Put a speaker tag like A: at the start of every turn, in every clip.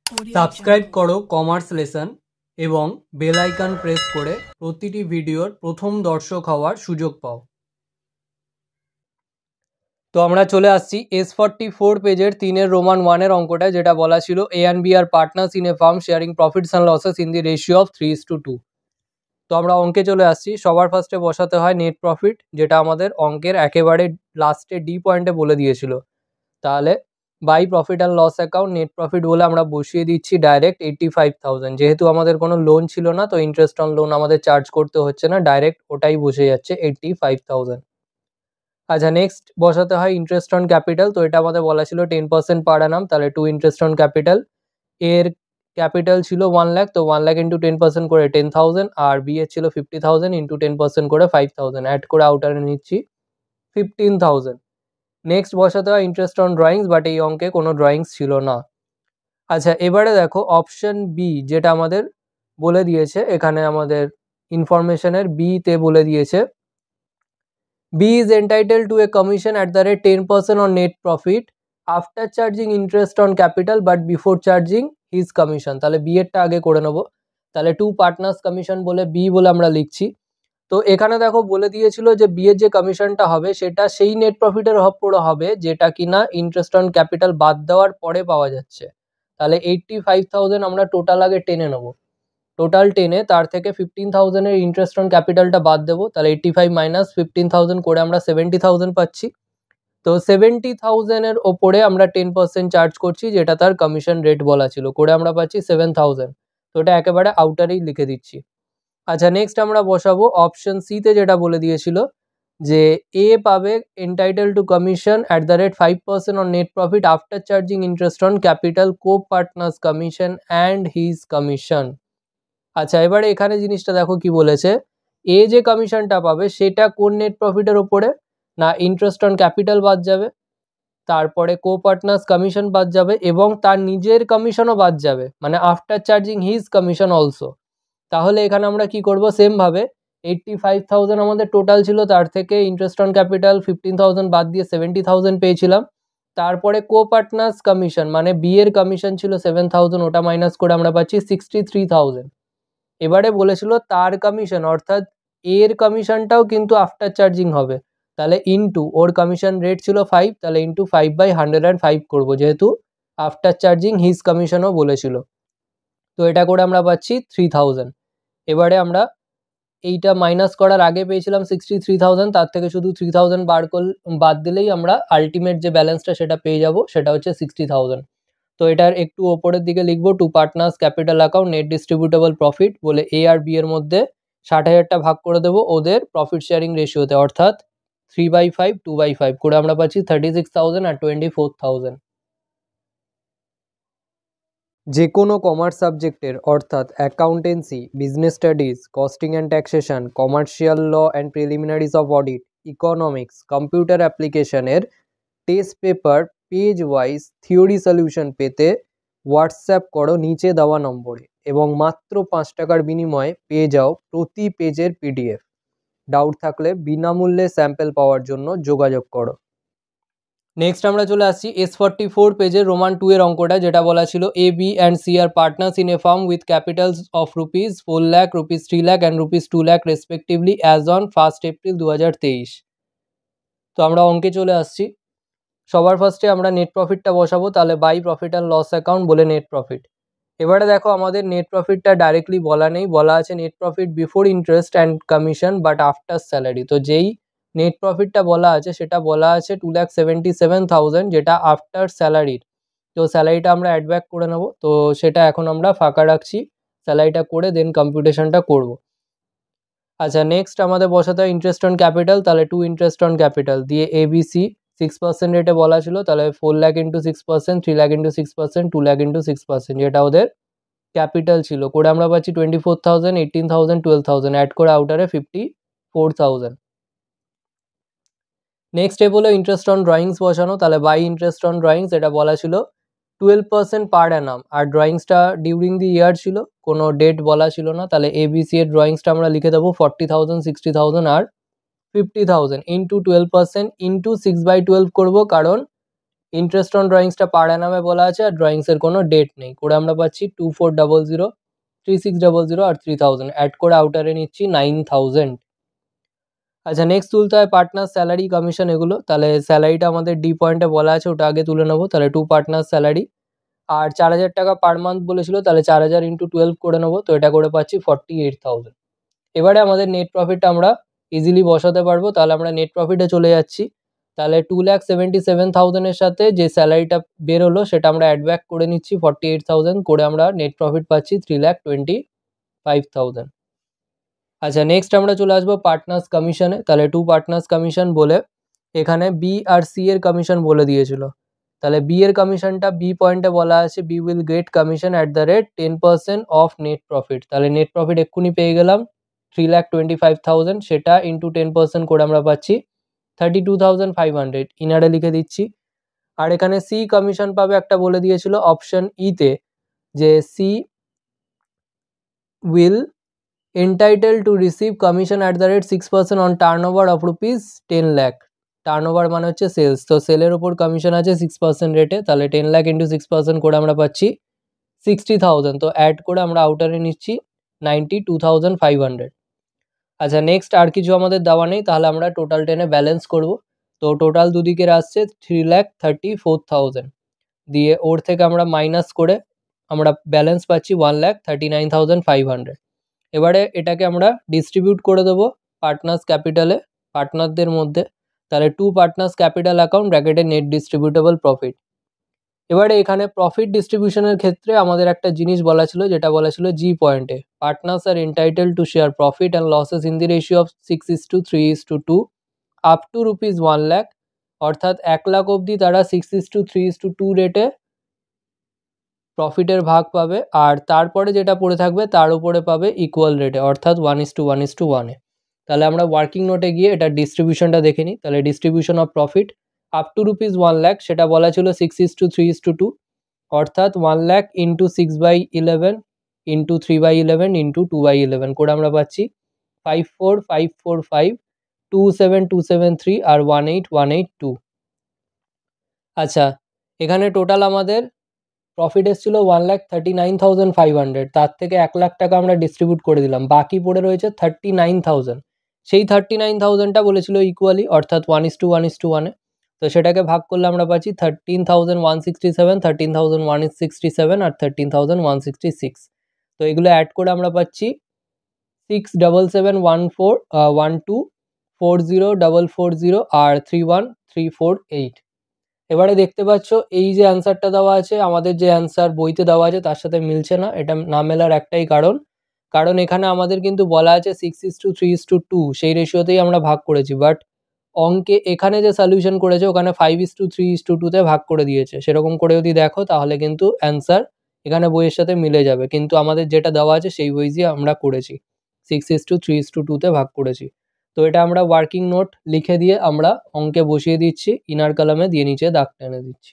A: Subscribe করো commerce lesson এবং bell icon press করে প্রতিটি ভিডিওর প্রথম দর্শক হওয়ার সুযোগ পাও। তো আমরা চলে আসছি S44 পেজের 3 রোমান 1 অঙ্কটা, যেটা বলা ছিল A and B are partners in a firm sharing profits and losses in the ratio of 3:2। তো আমরা অঙ্কে চলে আসছি। সবার ফার্স্টে বসাতে হয় নেট প্রফিট, যেটা আমাদের অঙ্কের একেবারে লাস্টে ডি পয়েন্টে বলে দিয়েছিল। তাহলে by profit and loss account net profit বলে আমরা বসিয়ে দিচ্ছি ডাইরেক্ট 85,000। যেহেতু আমাদের কোনো লোন ছিল না, তো ইন্টারেস্ট অন লোন আমাদের চার্জ করতে হচ্ছে না, ডাইরেক্ট ওটাই বসে যাচ্ছে 85,000। আচ্ছা, নেক্সট বসাতে হয় ইন্টারেস্ট অন ক্যাপিটাল। তো এটা আমাদের বলা ছিল 10% পার অ্যানাম, তাহলে টু ইন্টারেস্ট অন ক্যাপিটাল। এর ক্যাপিটাল ছিল 1 লাখ, তো 1 লাখ ইন্টু 10% করে 10,000, আর বি এর ছিল 50,000 ইন্টু 10% করে 5,000, অ্যাড করে আউটারে নিচ্ছি 15,000। নেক্সট বসাতে হয় ইন্টারেস্ট অন ড্রয়িংস, বাট এই অঙ্কে কোনো ড্রয়িংস ছিল না। আচ্ছা, এবারে দেখো অপশন বি, যেটা আমাদের বলে দিয়েছে এখানে আমাদের ইনফরমেশনের বিতে বলে দিয়েছে B is entitle to a commission at the rate 10% on net profit after charging interest on capital but before charging his commission. তাহলে বি এরটা আগে করে নেবো। তাহলে টু পার্টনার্স কমিশন বলে বি বলে আমরা লিখছি। তো এখানে দেখো বলে দিয়েছিল যে বি এর যে কমিশনটা হবে সেটা সেই নেট প্রফিটের উপরে হবে যেটা কিনা ইন্টারেস্ট অন ক্যাপিটাল বাদ দেওয়ার পরে পাওয়া যাচ্ছে। তাহলে 85,000 আমরা টোটাল আগে টেনে নেবো। টোটাল টেনে তার থেকে 15,000 এর ইন্টারেস্ট অন ক্যাপিটালটা বাদ দেবো। তাহলে 85 মাইনাস 15,000 করে আমরা 70,000 পাচ্ছি। তো 70,000 এর ওপরে আমরা 10% চার্জ করছি, যেটা তার কমিশন রেট বলা ছিল, করে আমরা পাচ্ছি 7,000। তো এটা একেবারে আউটারেই লিখে দিচ্ছি। আচ্ছা, নেক্সট আমরা বসাবো অপশন সিতে, যেটা বলে দিয়েছিল যে এ পাবে entitle to commission at the rate 5% on net profit after charging interest on capital co partners commission and his commission. আচ্ছা, এবারে এখানে জিনিসটা দেখো কি বলেছে, এ যে কমিশনটা পাবে সেটা কোন নেট প্রফিটের ওপরে, না ইন্টারেস্ট অন ক্যাপিটাল বাদ যাবে, তারপরে কো পার্টনার্স কমিশন বাদ যাবে, এবং তার নিজের কমিশনও বাদ যাবে, মানে after charging his commission also. তাহলে এখানে আমরা কি করব, সেম ভাবে 85,000 আমাদের টোটাল ছিল, তার থেকে ইন্টারেস্ট অন ক্যাপিটাল 15,000 বাদ দিয়ে 70,000 পেয়েছিলাম। তারপরে কো পার্টনার্স কমিশন মানে বি এর কমিশন ছিল 7,000, ওটা মাইনাস করে আমরা পাচ্ছি 63,000। এবারে বলেছিল তার কমিশন, অর্থাৎ এর কমিশনটাও কিন্তু আফটার চার্জিং হবে। তাহলে ইনটু ওর কমিশন রেট ছিল 5, তাহলে ইনটু 5/105 করব, যেহেতু আফটার চার্জিং হিজ কমিশনও বলেছিল। তো এটা করে আমরা পাচ্ছি 3,000। এবারে আমরা এইটা মাইনাস করার আগে পেয়েছিলাম 63,000, তার থেকে শুধু 3,000 বাদ দিলেই আমরা আলটিমেট যে ব্যালেন্সটা সেটা পেয়ে যাব, সেটা হচ্ছে 60,000। তো এটার একটু ওপরের দিকে লিখবো two partners capital account net distributable profit বলে এ আর বি এর মধ্যে 60,000টা ভাগ করে দেবো ওদের প্রফিট শেয়ারিং রেশিওতে, অর্থাৎ 3/5 2/5 করে আমরা পাচ্ছি 36,000 আর 24,000। যে কোনো কমার্স সাবজেক্টের অর্থাৎ accountancy, business studies, costing and taxation, commercial law and preliminaries of audit, economics, computer অ্যাপ্লিকেশনের test paper page wise theory solution পেতে হোয়াটসঅ্যাপ করো নিচে দেওয়া নম্বরে, এবং মাত্র 5 টাকার বিনিময়ে পেয়ে যাও প্রতি পেজের পিডিএফ। ডাউট থাকলে বিনামূল্যে স্যাম্পল পাওয়ার জন্য যোগাযোগ করো। নেক্সট আমরা চলে আসছি S44 পেজের রোমান 2 এর অঙ্কটা, যেটা বলা ছিল A B and C are partners in a firm with capitals of rupees 4 lakh, rupees 3 lakh and rupees 2 lakh respectively as on 1 April 2023। তো আমরা অঙ্কে চলে আসছি। সবার ফার্স্টে আমরা নেট প্রফিটটা বসাবো, তাহলে by profit and loss account বলে নেট প্রফিট। এবারে দেখো আমাদের নেট প্রফিটটা ডাইরেক্টলি বলা নেই, বলা আছে net profit before interest and commission but after salary. তো যেই নেট প্রফিটটা বলা আছে সেটা বলা আছে 2,77,000, যেটা আফটার স্যালারির। তো স্যালারিটা আমরা অ্যাড ব্যাক করে নেবো, তো সেটা এখন আমরা ফাঁকা রাখছি, স্যালারিটা করে দেন কম্পিউটেশনটা করব। আচ্ছা, নেক্সট আমাদের বসাতে হয় ইন্টারেস্ট অন ক্যাপিটাল, তাহলে টু ইন্টারেস্ট অন ক্যাপিটাল দিয়ে এবিসি 6% রেটে বলা ছিল, তাহলে 4 lakh into 6%, 3 lakh into 6%, 2 lakh into 6%, যেটা ওদের ক্যাপিটাল ছিল, করে আমরা পাচ্ছি 24,000, 18,000, 12,000, অ্যাড করে আউটারে 54,000। নেক্সট স্টেপ হলো ইন্টারেস্ট অন ড্রয়িংস বসানো, তাহলে বাই ইন্টারেস্ট অন ড্রয়িংস, এটা বলা ছিল 12% পার অ্যানাম, আর ড্রয়িংসটা ডিউরিং দি ইয়ার ছিল, কোনো ডেট বলা ছিল না। তাহলে এবিসি এর ড্রয়িংসটা আমরা লিখে দেবো 40,000, 60,000 আর 50,000 ইন্টু 12% ইন্টু 6/12 করবো, কারণ ইন্টারেস্ট অন ড্রয়িংসটা পার অ্যানামে বলা আছে, আর ড্রয়িংসের কোনো ডেট নেই। করে আমরা পাচ্ছি 2400, 3600 আর 3000, অ্যাড করে আউটারে নিচ্ছি 9000। আচ্ছা, নেক্সট তুলতে হয় পার্টনার স্যালারি কমিশন এগুলো। তাহলে স্যালারিটা আমাদের ডি পয়েন্টে বলা আছে, ওটা আগে তুলে নেবো। তাহলে 2 পার্টনার স্যালারি, আর 4000 টাকা পার মান্থ বলেছিল, তাহলে 4000 ইন্টু 12 করে নেবো। তো এটা করে পাচ্ছি 48,000। এবারে আমাদের নেট প্রফিটটা আমরা ইজিলি বসাতে পারবো। তাহলে আমরা নেট প্রফিটে চলে যাচ্ছি। তাহলে 2,77,000 এর সাথে যে স্যালারিটা বেরোলো সেটা আমরা অ্যাড ব্যাক করে নিচ্ছি 48,000, করে আমরা নেট প্রফিট পাচ্ছি 3,25,000। আচ্ছা, নেক্সট আমরা চলে আসবো পার্টনার্স কমিশনে। তাহলে 2 পার্টনার্স কমিশন বলে এখানে বি আর সি এর কমিশন বলে দিয়েছিল। তাহলে বি এর কমিশনটা বি পয়েন্টে বলা আছে, B will get commission at the rate 10% of net profit. তাহলে নেট প্রফিট এক্ষুনি পেয়ে গেলাম 3,25,000, সেটা ইন্টু 10% করে আমরা পাচ্ছি 32,500, ইনারে লিখে দিচ্ছি। আর এখানে সি কমিশন পাবে একটা বলে দিয়েছিল অপশন ইতে, যে C will entitled to receive commission at the rate 6% on turnover of rupees 10 lakh। Turnover মানে হচ্ছে সেলস, তো সেলের ওপর কমিশন আছে 6% রেটে। তাহলে 10 লাখ ইন্টু 6% করে আমরা পাচ্ছি 60,000। তো অ্যাড করে আমরা আউটারে নিচ্ছি 92,500। আচ্ছা, নেক্সট আর কিছু আমাদের দেওয়া নেই, তাহলে আমরা টোটাল টেনে ব্যালেন্স করব। তো টোটাল দুদিকের আসছে 3,34,000, দিয়ে ওর থেকে আমরা মাইনাস করে আমরা ব্যালেন্স পাচ্ছি 1,39,500। এবারে এটাকে আমরা ডিস্ট্রিবিউট করে দেবো পার্টনার্স ক্যাপিটালে, পার্টনারদের মধ্যে। তাহলে 2 পার্টনার্স ক্যাপিটাল অ্যাকাউন্ট ব্র্যাকেটে নেট ডিস্ট্রিবিউটেবল প্রফিট। এবারে এখানে প্রফিট ডিস্ট্রিবিউশনের ক্ষেত্রে আমাদের একটা জিনিস বলা ছিল, যেটা বলা ছিল জি পয়েন্টে, partners are entitle to share profit and losses in the ratio of 6:3:2 up to rupees 1 lakh. অর্থাৎ 1 লাখ অবধি তারা 6:3:2 রেটে প্রফিটের ভাগ পাবে, আর তারপরে যেটা পড়ে থাকবে তার উপরে পাবে ইকুয়াল রেটে, অর্থাৎ 1:1:1-এ। তাহলে আমরা ওয়ার্কিং নোটে গিয়ে এটা ডিস্ট্রিবিউশনটা দেখে নিই। তাহলে distribution of profit up to rupees 1 lakh, সেটা বলা ছিল 6:3:2, অর্থাৎ 1 লাখ ইন্টু 6/11 ইন্টু 3/11 ইন্টু 2/11 করে আমরা পাচ্ছি 54,545, 27,273 আর 18,182। আচ্ছা, এখানে টোটাল আমাদের প্রফিট এসেছিল 1,39,500, তার থেকে 1 লাখ টাকা আমরা ডিস্ট্রিবিউট করে দিলাম, বাকি পড়ে রয়েছে 39,000। সেই 39,000টা বলেছিল ইকুয়ালি, অর্থাৎ 1:1:1-এ। তো সেটাকে ভাগ করলে আমরা পাচ্ছি 13,167, 13,167 আর 13,166। তো এগুলো অ্যাড করে আমরা পাচ্ছি 677141240 আর 31348। এবারে দেখতে পাচ্ছ এই যে অ্যান্সারটা দেওয়া আছে, আমাদের যে অ্যান্সার বইতে দেওয়া আছে তার সাথে মিলছে না। এটা না মেলার একটাই কারণ এখানে আমাদের কিন্তু বলা আছে 6:3:2, সেই রেশিওতেই আমরা ভাগ করেছি, বাট অঙ্কে এখানে যে সলিউশন করেছে ওখানে 5:3:2-তে ভাগ করে দিয়েছে। সেরকম করে যদি দেখো তাহলে কিন্তু অ্যান্সার এখানে বইয়ের সাথে মিলে যাবে, কিন্তু আমাদের যেটা দেওয়া আছে সেই বই আমরা করেছি 6:3:2-তে ভাগ করেছি। তো এটা আমরা ওয়ার্কিং নোট লিখে দিয়ে আমরা অঙ্কে বসিয়ে দিচ্ছি, ইনার কলামে দিয়ে নিচে দাগ টেনে দিচ্ছি।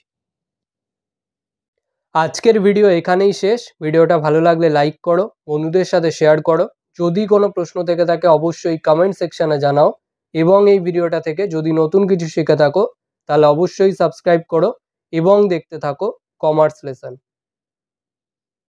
A: আজকের ভিডিও এখানেই শেষ। ভিডিওটা ভালো লাগলে লাইক করো, বন্ধুদের সাথে শেয়ার করো। যদি কোনো প্রশ্ন থেকে থাকে অবশ্যই কমেন্ট সেকশনে জানাও, এবং এই ভিডিওটা থেকে যদি নতুন কিছু শিখে থাকো তাহলে অবশ্যই সাবস্ক্রাইব করো এবং দেখতে থাকো কমার্স লেসন।